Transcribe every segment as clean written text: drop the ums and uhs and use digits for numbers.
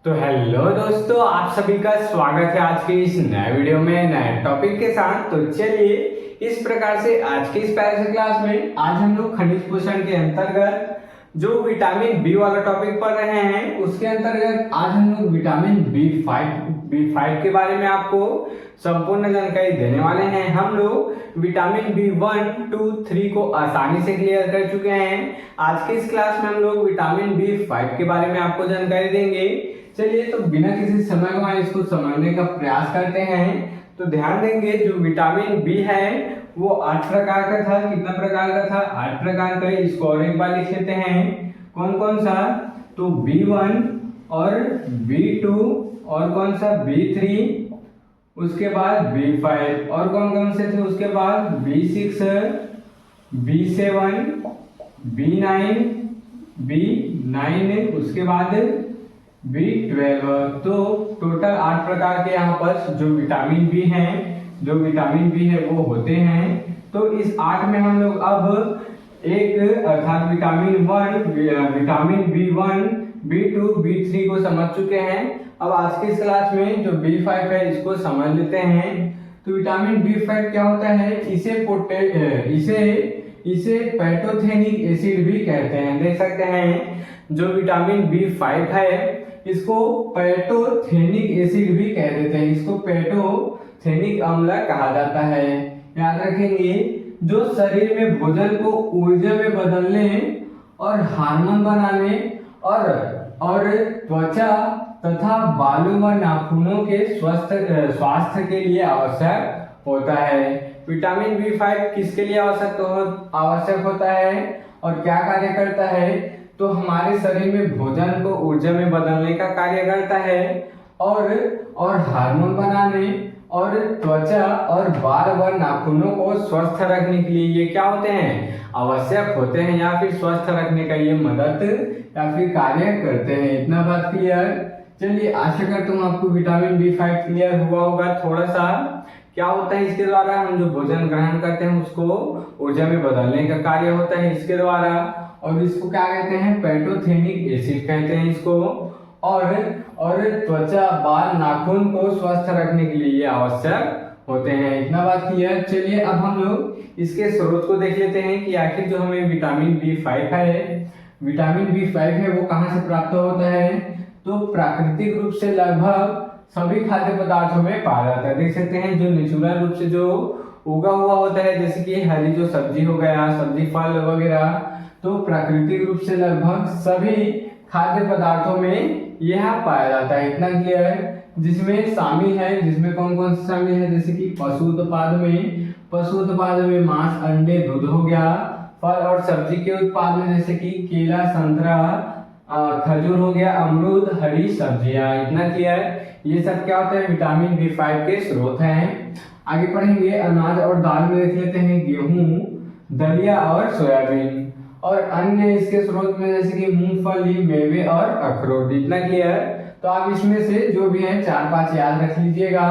तो हेलो दोस्तों, आप सभी का स्वागत है आज के इस नए वीडियो में नए टॉपिक के साथ। तो चलिए इस प्रकार से आज के इस पैसे क्लास में आज हम लोग खनिज पोषण के अंतर्गत जो विटामिन बी वाला टॉपिक पढ़ रहे हैं उसके अंतर्गत आज हम लोग विटामिन बी फाइव के बारे में आपको संपूर्ण जानकारी देने वाले हैं। हम लोग विटामिन बी 1, 2, 3 को आसानी से क्लियर कर चुके हैं। आज के इस क्लास में हम लोग विटामिन बी 5 के बारे में आपको जानकारी देंगे। चलिए तो बिना किसी समय गवाए इसको समझने का प्रयास करते हैं। तो ध्यान देंगे जो विटामिन बी है वो 8 प्रकार का था। कितना प्रकार का था? 8 प्रकार का। इसको और एक बार लिख लेते हैं। कौन कौन सा? तो B1 और B2 और कौन सा? B3, उसके बाद B5 और कौन कौन से थे? उसके बाद B6, B7, B9, B9, उसके बाद B12। तो टोटल 8 प्रकार के यहाँ पर जो विटामिन बी है वो होते हैं। तो इस 8 में हम लोग अब एक अर्थात विटामिन B1, B2, B3 को समझ चुके हैं। अब आज की इस क्लास में जो B5 है इसको समझ लेते हैं। तो विटामिन B5 क्या होता है? इसे पैथोथेनिक एसिड भी कहते हैं। देख सकते हैं जो विटामिन B5 है इसको पैथोथेनिक एसिड भी कह देते हैं। इसको पैथोथेनिक अम्ल कहा जाता है। याद रखेंगे जो शरीर में भोजन को ऊर्जा में बदलने और हार्मोन बनाने और त्वचा तथा बालों व नाखूनों के स्वास्थ्य के लिए आवश्यक होता है। विटामिन B5 किसके लिए आवश्यक होता है और क्या कार्य करता है? तो हमारे शरीर में भोजन को ऊर्जा में बदलने का कार्य करता है और हार्मोन बनाने और त्वचा और बाल व नाखूनों को स्वस्थ रखने के लिए ये क्या होते हैं? आवश्यक होते हैं, या फिर स्वस्थ रखने का ये मदद या फिर कार्य करते हैं। इतना बात क्लियर? चलिए आशा करता हूँ आपको विटामिन B5 क्लियर हुआ होगा। थोड़ा सा क्या होता है इसके द्वारा? हम जो भोजन ग्रहण करते हैं उसको ऊर्जा में बदलने का कार्य होता है इसके द्वारा, और इसको क्या कहते हैं? पैथोथेनिक एसिड कहते हैं इसको। और त्वचा, बाल, नाखून को स्वस्थ रखने के लिए ये आवश्यक होते हैं। इतना बात क्लियर? चलिए अब हम लोग इसके स्रोत को देख लेते हैं कि आखिर जो हमें विटामिन B5 है वो कहाँ से प्राप्त होता है। तो प्राकृतिक रूप से लगभग सभी खाद्य पदार्थों में पाया जाता है। देख सकते हैं जो नेचुरल रूप से जो उगा हुआ होता है, जैसे कि हरी जो सब्जी हो गया, सब्जी फल वगैरह, तो प्राकृतिक रूप से लगभग सभी खाद्य पदार्थों में यह पाया जाता है। इतना क्लियर है? जिसमें कौन कौन से शामिल है? जैसे कि पशु उत्पाद में मांस, अंडे, दूध हो गया। फल और सब्जी के उत्पाद में जैसे कि केला, संतरा, खजूर हो गया, अमरूद, हरी सब्जियां। इतना क्लियर? ये सब क्या होता है? विटामिन B5 के स्रोत हैं। आगे पढ़ेंगे अनाज और दाल में देख लेते हैं गेहूं, दलिया और सोयाबीन। और अन्य इसके स्रोत में जैसे कि मूंगफली, मेवे और अखरोट। इतना क्लियर? तो आप इसमें से जो भी है 4-5 याद रख लीजिएगा।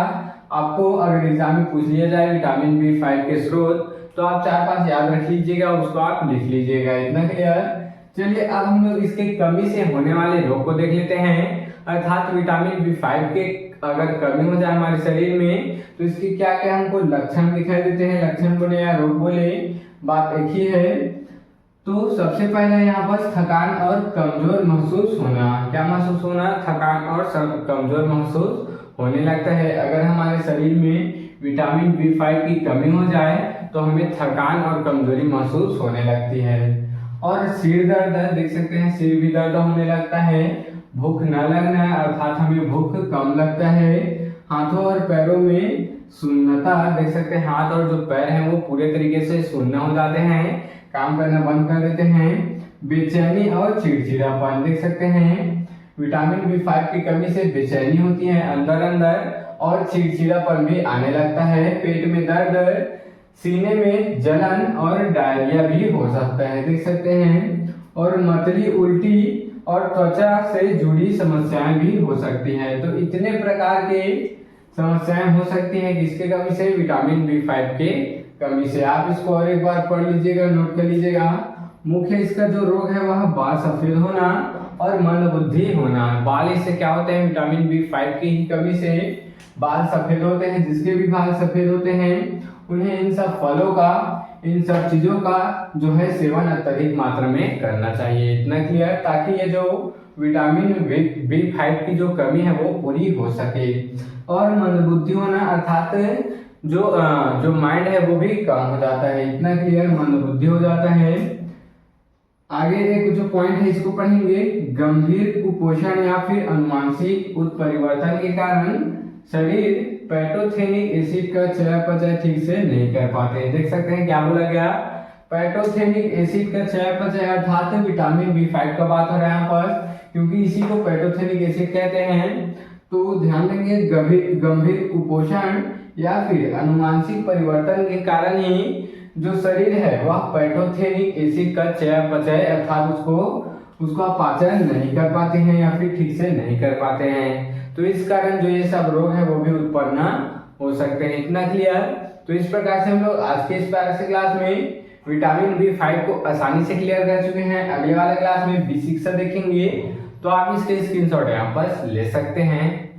आपको अगर एग्जाम में पूछ लिया जाए विटामिन B5 के स्रोत तो आप 4-5 याद रख लीजिएगा, उसको आप लिख लीजिएगा। इतना क्लियर? चलिए अब हम लोग इसके कमी से होने वाले रोग को देख लेते हैं। अर्थात विटामिन B5 के अगर कमी हो जाए हमारे शरीर में तो इसके क्या क्या हमको लक्षण दिखाई देते हैं। लक्षण बोले या रोग बोले, बात एक ही है। तो सबसे पहले यहाँ पर थकान और कमजोर महसूस होना। क्या महसूस होना? थकान और कमजोर महसूस होने लगता है। अगर हमारे शरीर में विटामिन B5 की कमी हो जाए तो हमें थकान और कमजोरी महसूस होने लगती है। और सिर दर्द, देख सकते हैं सिर भी दर्द होने लगता है। भूख न लगना, अर्थात हमें भूख कम लगता है। हाथों और पैरों में सुन्नता, देख सकते हैं हाथ और जो पैर हैं वो पूरे तरीके से सुन्न हो जाते हैं, काम करना बंद कर देते हैं। बेचैनी और चिड़चिड़ापन, देख सकते हैं विटामिन B5 की कमी से बेचैनी होती है अंदर और चिड़चिड़ापन भी आने लगता है। पेट में दर्द, सीने में जलन और डायरिया भी हो सकता है, देख सकते हैं। और मतली, उल्टी और त्वचा से जुड़ी समस्याएं भी हो सकती हैं। तो इतने प्रकार के समस्याएं हो सकती हैं किसके कमी से? विटामिन B5 के कमी से। आप इसको और एक बार पढ़ लीजिएगा, नोट कर लीजिएगा। मुख्य इसका जो रोग है वह बाल सफेद होना और मंदबुद्धि होना। बाल इससे क्या होते हैं, विटामिन B5 की ही कमी से बाल सफेद होते हैं। जिसके भी बाल सफेद होते हैं उन्हें इन सब फलों का, इन सब चीजों का जो है सेवन अत्यधिक मात्रा में करना चाहिए। इतना क्लियर, ताकि ये जो विटामिन B5 की जो कमी है वो पूरी हो सके। और मंदबुद्धि होना अर्थात जो माइंड है वो भी कम हो जाता है। इतना क्लियर, मंदबुद्धि हो जाता है। आगे एक जो पॉइंट है इसको पढ़ेंगे, गंभीर कुपोषण या फिर अनुवांशिक उत्परिवर्तन के कारण शरीर पैथोथेनिक एसिड का चयापचय ठीक से नहीं कर पाते। देख सकते हैं क्या बोला गया, पैथोथेनिक एसिड का चयापचय अर्थात विटामिन B5 का बात हो रहा है यहाँ पर, क्योंकि इसी को पैथोथेनिक एसिड कहते हैं। तो ध्यान देंगे, गंभीर कुपोषण या फिर अनुवांशिक परिवर्तन के कारण ही जो शरीर है वह पैथोथेनिक एसिड का चयापचय अर्थात उसको पाचन नहीं कर पाते हैं या फिर ठीक से नहीं कर पाते हैं। तो इस कारण जो ये सब रोग है वो भी उत्पन्न हो सकते हैं। इतना क्लियर। तो इस प्रकार से हम लोग आज के इस प्यारे से क्लास में विटामिन B5 को आसानी से क्लियर कर चुके हैं। अगले वाले क्लास में B6 से देखेंगे, तो आप इसके स्क्रीनशॉट यहाँ पर ले सकते हैं।